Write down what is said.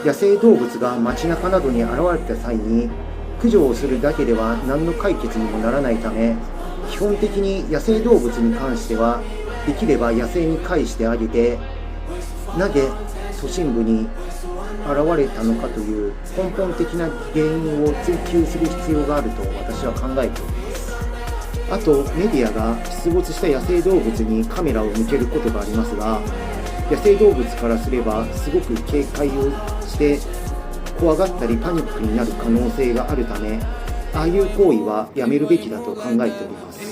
野生動物が街中などに現れた際に駆除をするだけでは何の解決にもならないため、基本的に野生動物に関してはできれば野生に返してあげて、なぜ都心部に現れたのかという根本的な原因を追求する必要があると私は考えております。あとメディアが出没した野生動物にカメラを向けることがありますが、野生動物からすればすごく警戒をして怖がったりパニックになる可能性があるため、ああいう行為はやめるべきだと考えております。